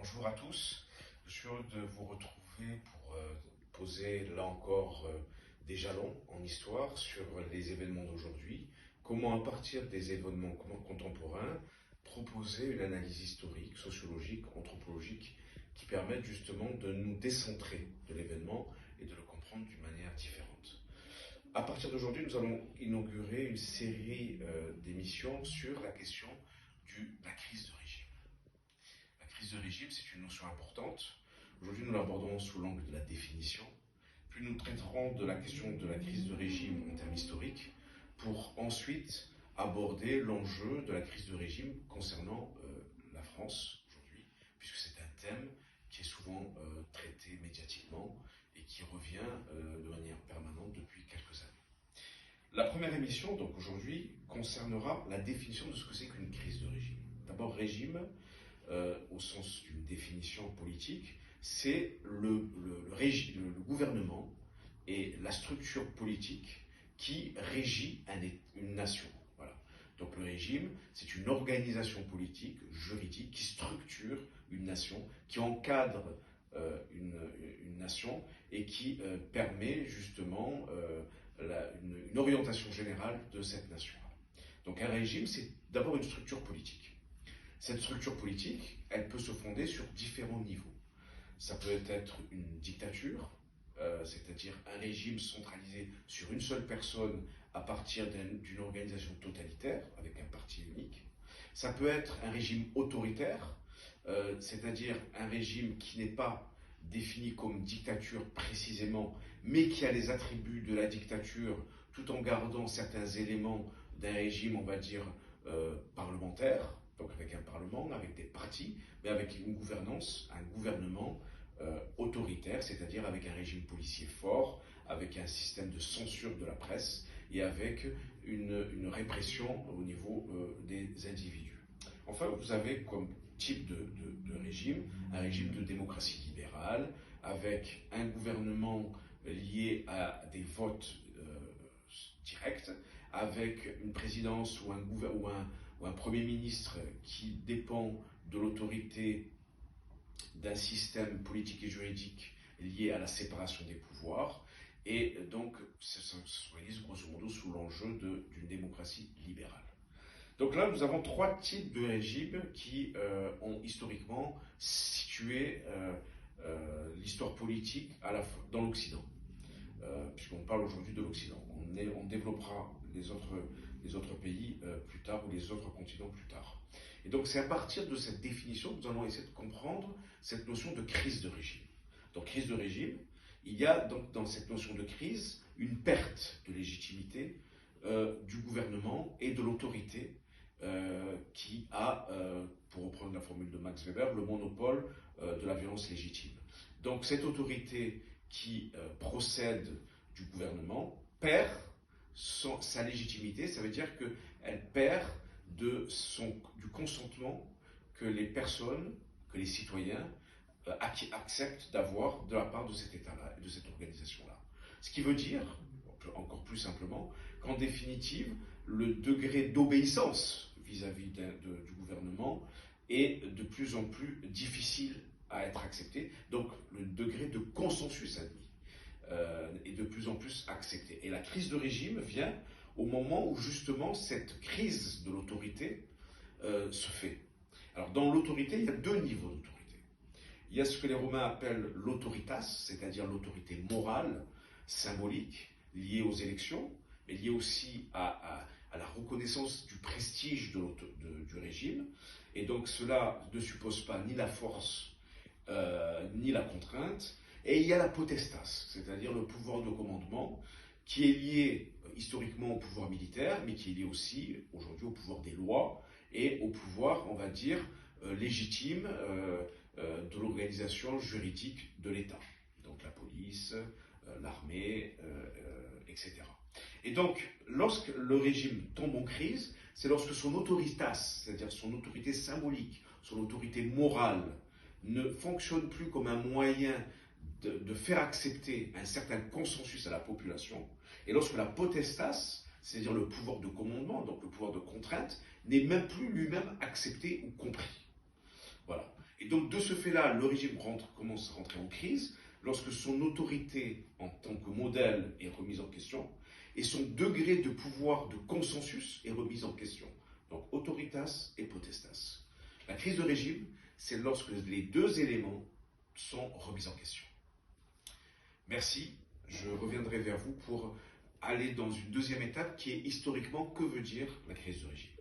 Bonjour à tous, je suis heureux de vous retrouver pour poser là encore des jalons en histoire sur les événements d'aujourd'hui, comment à partir des événements contemporains proposer une analyse historique, sociologique, anthropologique qui permette justement de nous décentrer de l'événement et de le comprendre d'une manière différente. À partir d'aujourd'hui, nous allons inaugurer une série d'émissions sur la question de la crise de régime. La crise de régime, c'est une notion importante. Aujourd'hui, nous l'aborderons sous l'angle de la définition. Puis nous traiterons de la question de la crise de régime en termes historiques, pour ensuite aborder l'enjeu de la crise de régime concernant la France aujourd'hui, puisque c'est un thème qui est souvent traité médiatiquement et qui revient de manière permanente depuis quelques années. La première émission, donc aujourd'hui, concernera la définition de ce que c'est qu'une crise de régime. D'abord, régime, au sens d'une définition politique, c'est le gouvernement et la structure politique qui régit une nation. Voilà. Donc le régime, c'est une organisation politique, juridique, qui structure une nation, qui encadre une nation et qui permet justement une orientation générale de cette nation. Donc un régime, c'est d'abord une structure politique. Cette structure politique, elle peut se fonder sur différents niveaux. Ça peut être une dictature, c'est-à-dire un régime centralisé sur une seule personne à partir d'une organisation totalitaire, avec un parti unique. Ça peut être un régime autoritaire, c'est-à-dire un régime qui n'est pas défini comme dictature précisément, mais qui a les attributs de la dictature, tout en gardant certains éléments d'un régime, on va dire, parlementaire, donc avec un parlement, avec des partis, mais avec une gouvernance, un gouvernement autoritaire, c'est-à-dire avec un régime policier fort, avec un système de censure de la presse et avec une répression au niveau des individus. Enfin, vous avez comme type de régime un régime de démocratie libérale, avec un gouvernement lié à des votes directs, avec une présidence ou un Premier ministre qui dépend de l'autorité d'un système politique et juridique lié à la séparation des pouvoirs, et donc ça s'organise grosso modo sous l'enjeu d'une démocratie libérale. Donc là, nous avons trois types de régimes qui ont historiquement situé l'histoire politique dans l'Occident, puisqu'on parle aujourd'hui de l'Occident. On développera les autres pays plus tard, ou les autres continents plus tard. Et donc c'est à partir de cette définition que nous allons essayer de comprendre cette notion de crise de régime. Donc crise de régime, il y a donc dans cette notion de crise une perte de légitimité du gouvernement et de l'autorité qui a, pour reprendre la formule de Max Weber, le monopole de la violence légitime. Donc cette autorité qui procède du gouvernement perd sa légitimité, ça veut dire qu'elle perd du consentement que les personnes, que les citoyens acceptent d'avoir de la part de cet État-là et de cette organisation-là. Ce qui veut dire, encore plus simplement, qu'en définitive, le degré d'obéissance vis-à-vis du gouvernement est de plus en plus difficile à être accepté, donc le degré de consensus admis est de plus en plus accepté. Et la crise de régime vient au moment où justement cette crise de l'autorité se fait. Alors dans l'autorité, il y a deux niveaux d'autorité. Il y a ce que les Romains appellent l'autoritas, c'est-à-dire l'autorité morale, symbolique, liée aux élections, mais liée aussi à la reconnaissance du prestige du régime. Et donc cela ne suppose pas ni la force, ni la contrainte. Et il y a la potestas, c'est-à-dire le pouvoir de commandement, qui est lié historiquement au pouvoir militaire, mais qui est lié aussi aujourd'hui au pouvoir des lois et au pouvoir, on va dire, légitime de l'organisation juridique de l'État. Donc la police, l'armée, etc. Et donc, lorsque le régime tombe en crise, c'est lorsque son autoritas, c'est-à-dire son autorité symbolique, son autorité morale, ne fonctionne plus comme un moyen de faire accepter un certain consensus à la population, et lorsque la potestas, c'est-à-dire le pouvoir de commandement, donc le pouvoir de contrainte, n'est même plus lui-même accepté ou compris. Voilà. Et donc, de ce fait-là, le régime commence à rentrer en crise lorsque son autorité en tant que modèle est remise en question et son degré de pouvoir de consensus est remis en question. Donc, autoritas et potestas. La crise de régime, c'est lorsque les deux éléments sont remis en question. Merci. Je reviendrai vers vous pour aller dans une deuxième étape qui est historiquement que veut dire la crise de régime.